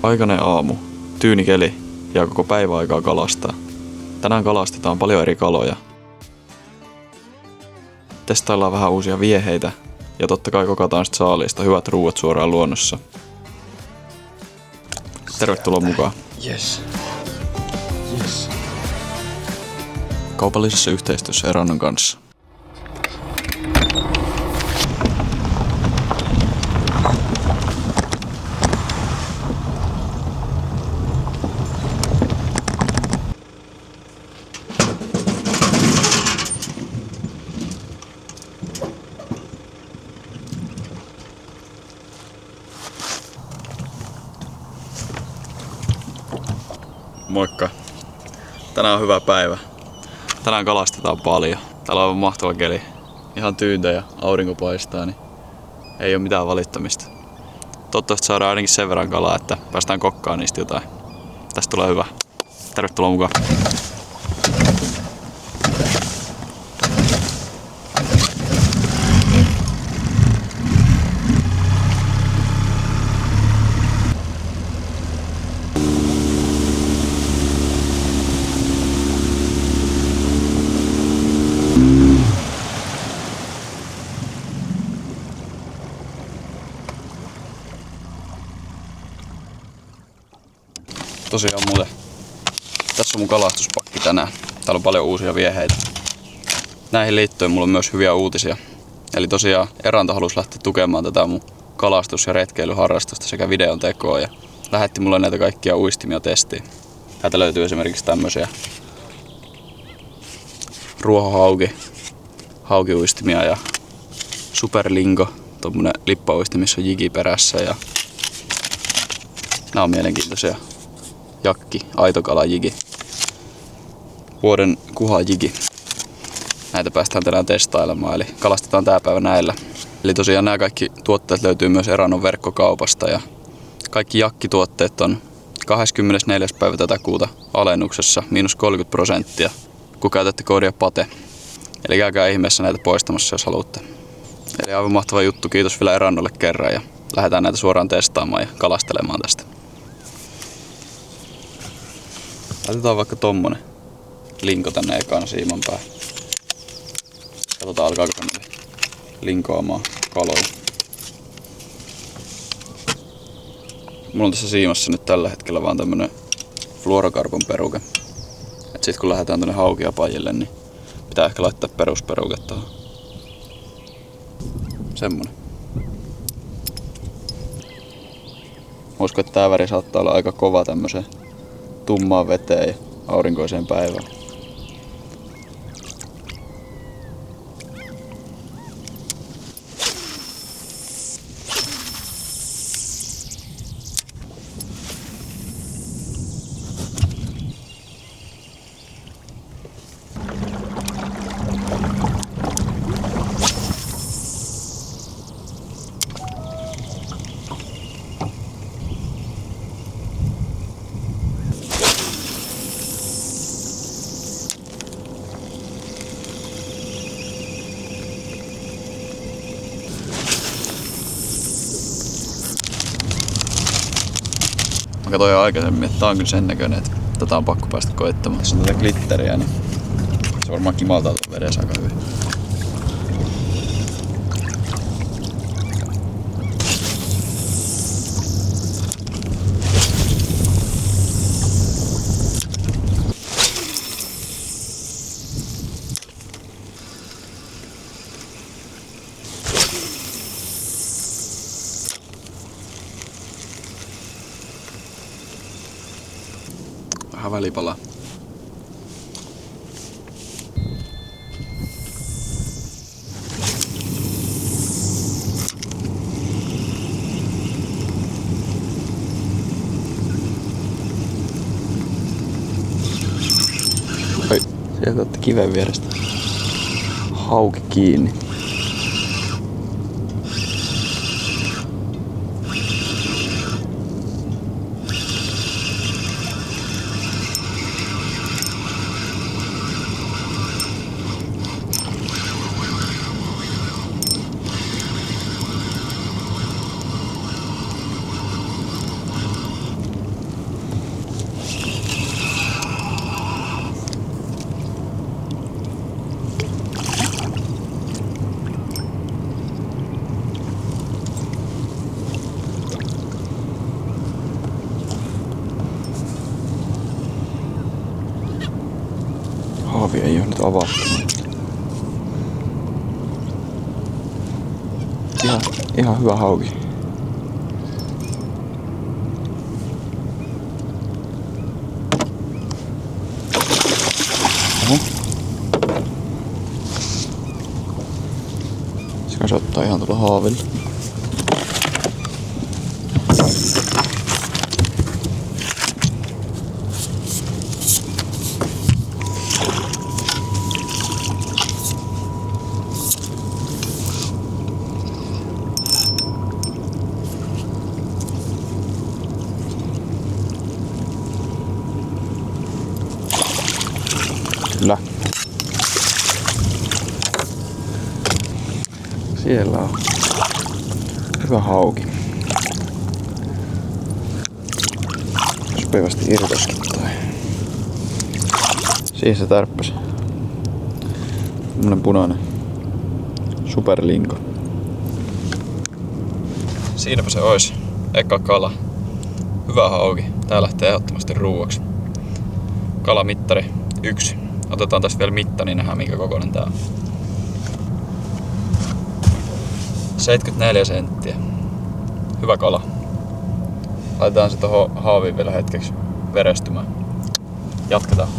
Aikainen aamu, tyyni keli ja koko päivä aikaa kalastaa. Tänään kalastetaan paljon eri kaloja. Testaillaan vähän uusia vieheitä ja totta kai kokataan sit saaliista hyvät ruuat suoraan luonnossa. Tervetuloa mukaan. Yes. Kaupallisessa yhteistyössä Erannon kanssa. Moikka. Tänään on hyvä päivä. Tänään kalastetaan paljon. Täällä on aivan mahtava keli. Ihan tyyntä ja aurinko paistaa, niin ei ole mitään valittamista. Toivottavasti saadaan ainakin sen verran kalaa, että päästään kokkaan niistä jotain. Tästä tulee hyvä. Tervetuloa mukaan. Tosiaan muuten, tässä on mun kalastuspakki tänään. Täällä on paljon uusia vieheitä. Näihin liittyen mulla on myös hyviä uutisia. Eli tosiaan Eranto halusi lähteä tukemaan tätä mun kalastus- ja retkeilyharrastusta sekä videon tekoa. Ja lähetti mulle näitä kaikkia uistimia testiin. Täältä löytyy esimerkiksi tämmösiä ruohonhaukiuistimia ja superlingo, tommonen lippauistin, missä on jigi perässä. Ja nää on mielenkiintoisia. Jakki, aitokala jigi. Vuoden kuha jigi. Näitä päästään tänään testailemaan, eli kalastetaan tää päivä näillä. Eli tosiaan nämä kaikki tuotteet löytyy myös Erannon verkkokaupasta ja kaikki jakkituotteet on 24. päivä tätä kuuta alennuksessa -30%, kun käytätte koodia PATE. Eli käykää ihmeessä näitä poistamassa, jos haluatte. Eli aivan mahtava juttu, kiitos vielä Erannolle kerran ja lähdetään näitä suoraan testaamaan ja kalastelemaan tästä. Laitetaan vaikka tommonen linko tänne ekaan siiman päähän. Katsotaan alkaako tämmönen linkoamaan kaloja. Mulla on tässä siimassa nyt tällä hetkellä vaan tämmönen fluorokarbon peruke. Et sit kun lähdetään tonne haukiapajille, niin pitää ehkä laittaa perusperuke tohon. Semmonen. Uskon, että tää väri saattaa olla aika kova tämmöseen tummaan veteen ja aurinkoiseen päivään. Mä katsoin jo aikaisemmin, että tää on kyllä sen näköinen, että tätä on pakko päästä koittamaan. Tässä on tätä glitteriä, niin se varmaan kimaltaa tuon vedessä aika hyvin. Vähän välipalaa. Oi, sieltä otti kiven vierestä hauki kiinni. Ei oo nyt avattu. Ihan hyvä hauki. Oho. Se ottaa ihan tuolla haavilla. Kyllä. Siellä on hyvä hauki. Sopiivasti irtoskin toi. Siihen se tärppäsi. Tämmönen punainen superlinko. Siinäpä se ois. Eka kala. Hyvä hauki. Tää lähtee ehdottomasti ruuaksi. Kalamittari 1. Otetaan tässä vielä mitta, niin nähdään minkä kokoinen tää on. 74 senttiä. Hyvä kala. Laitetaan se tohon haaviin vielä hetkeksi verestymään. Jatketaan.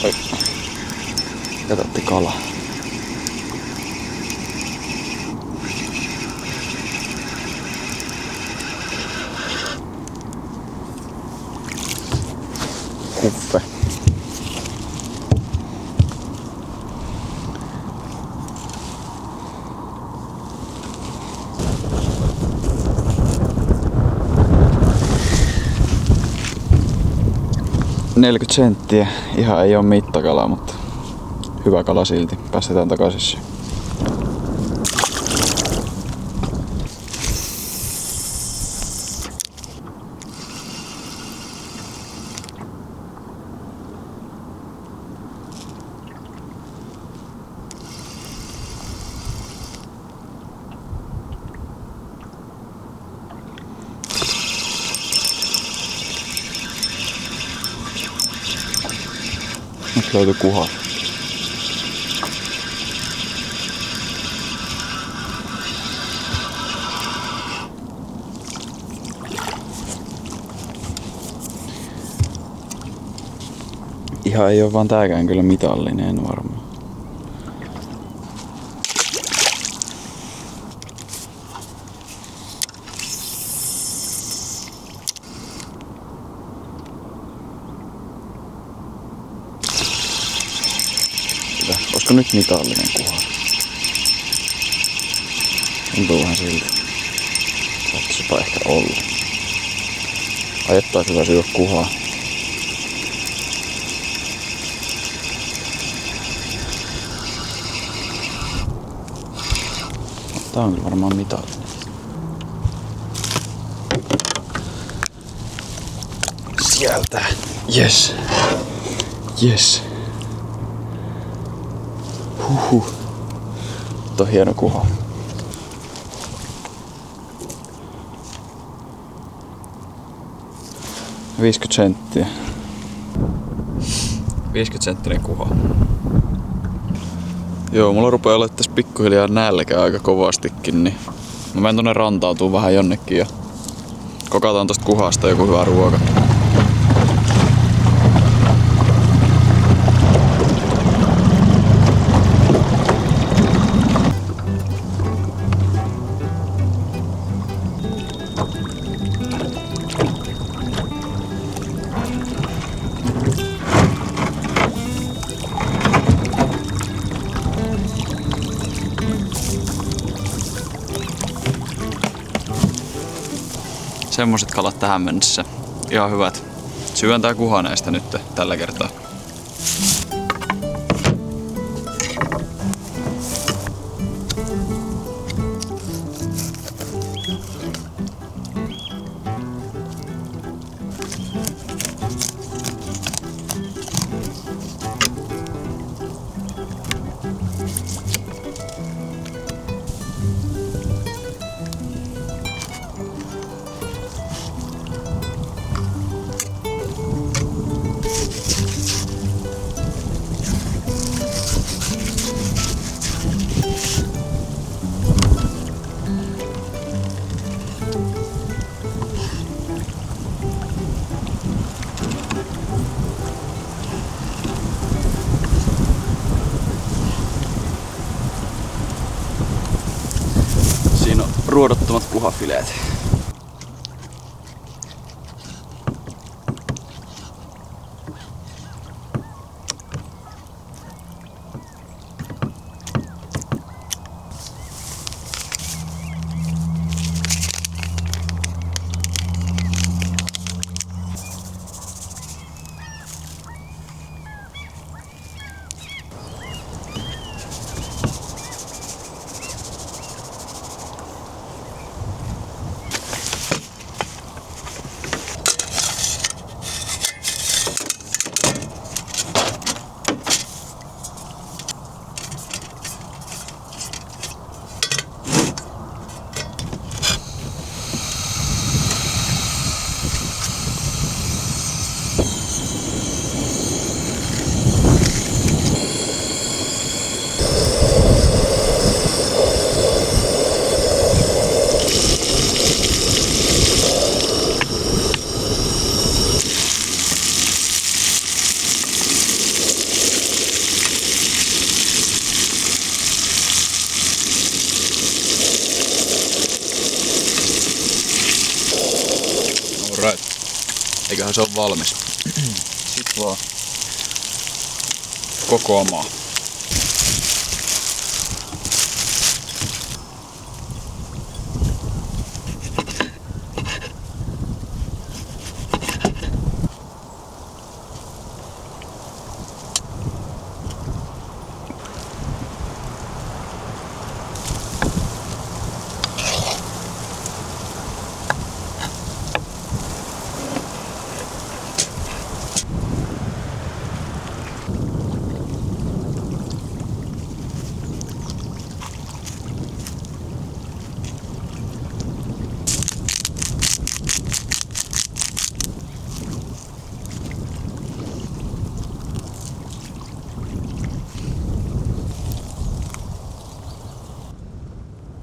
Oi. Jätätti kala. Kuffe. $40 senttiä. Ihan ei oo mittakala, mutta hyvä kala silti. Päästetään takaisin se. Nyt löytyi kuha. Ihan ei oo vaan tääkään kyllä mitallinen, en varmaan. Olisiko nyt mitallinen kuha? Tuntuu vähän siltä. Saattaisipa ehkä olla. Ajettais hyvä syödä kuhaa. Tää on kyllä varmaan mitallinen. Sieltä! Yes! Yes! Huhhuh. Tuo on hieno kuha. $50 senttiä. 50 senttinen kuha. Joo, mulla rupeaa olla tässä pikkuhiljaa nälkä aika kovastikin, niin mä menen tonne rantautuun vähän jonnekin ja kokataan tosta kuhasta joku hyvä ruoka. Semmoset kalat tähän mennessä. Ihan hyvät. Syön tää kuha näistä nyt tällä kertaa. Siinä on ruodottomat kuhafileet. Alright. Eiköhän se ole valmis. Sitten vaan kokoamaan.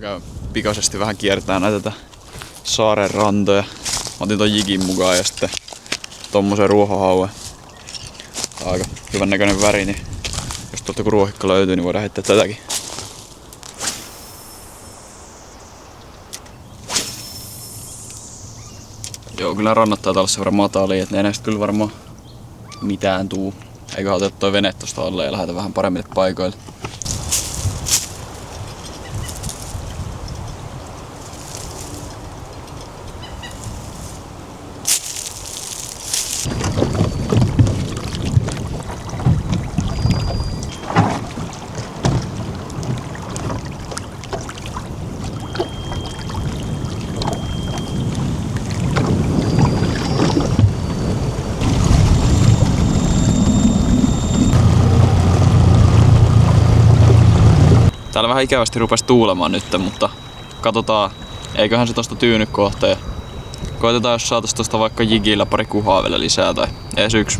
Käyn pikaisesti vähän kiertää näitä saaren rantoja. Otin ton jigin mukaan ja sitten tommosen ruohohauen. Aika hyvän näköinen väri, niin jos tuolta kun ruohikka löytyy, niin voidaan heittää tätäkin. Joo, kyllä rannat taitaa olla sen verran matalia, että ne ei näistä kyllä varmaan mitään tuu. Eiköhän oteta toi vene tosta alle ja lähdetä vähän paremmille paikoille. Täällä vähän ikävästi rupesi tuulemaan nyt, mutta katsotaan, eiköhän se tosta tyyny kohta. Ja koitetaan, jos saatais tosta vaikka jigillä pari kuhaa vielä lisää tai ees yksi.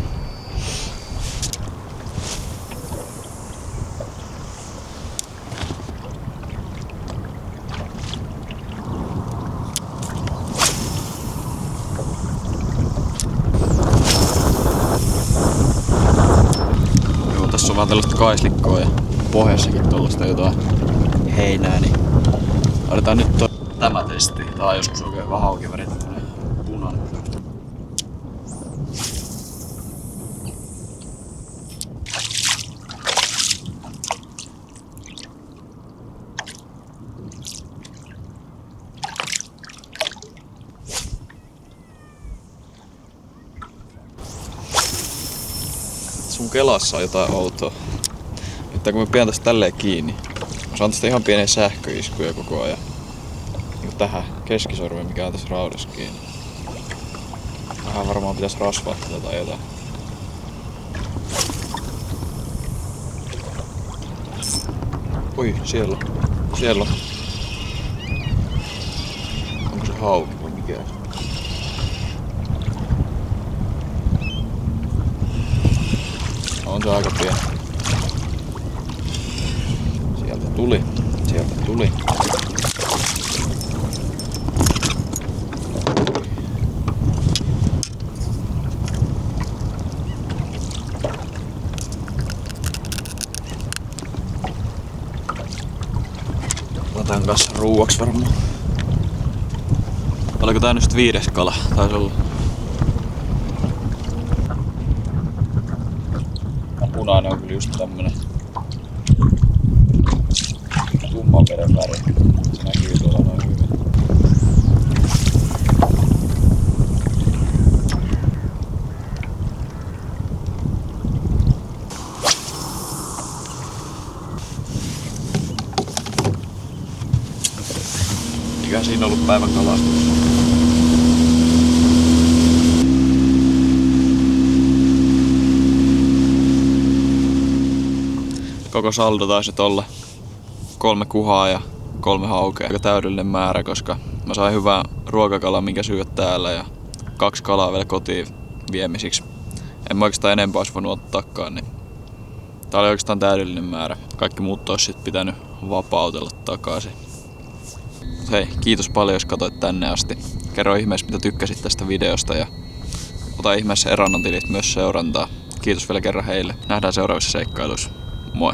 Joo, tässä on vähän tällaista kaislikkoa ja pohjassakin tuollaista jotain heinää, niin otetaan nyt tämä testi. Tää on joskus oikein vähän auki värittyneen punainen. kelassa on jotain outoa. Että kun mä pidän tästä tälleen kiinni, mä saan tästä ihan pieniä sähköiskuja koko ajan. Niin tähän keskisormeen, mikä on tässä raudassa kiinni. Vähän varmaan pitäisi rasvaa tätä tai jotain. Oi, siellä on. Onko se hauki vai mikä? On se aika pieni. Sieltä tuli. Otan kanssa ruuaksi varmaan. Oliko tää nyt 5. kala? Taisi olla. Punainen on kyllä just tämmönen tumman veden väri. Se näkyy tuolla noin hyvin. Eiköhän siinä ollut päivän kalastus. Koko saldo taisi olla 3 kuhaa ja 3 haukea. Aika täydellinen määrä, koska mä sain hyvää ruokakalaa, minkä syödä täällä ja 2 kalaa vielä kotiin viemisiksi. En mä oikeastaan enempää olisi voinut ottaakaan, niin tää oli oikeastaan täydellinen määrä. Kaikki muut olisi sit pitänyt vapautella takaisin. Hei, kiitos paljon jos katsoit tänne asti. Kerro ihmeessä mitä tykkäsit tästä videosta ja ota ihmeessä Erannan tilit myös seurantaa. Kiitos vielä kerran heille. Nähdään seuraavissa seikkailuissa. Moi!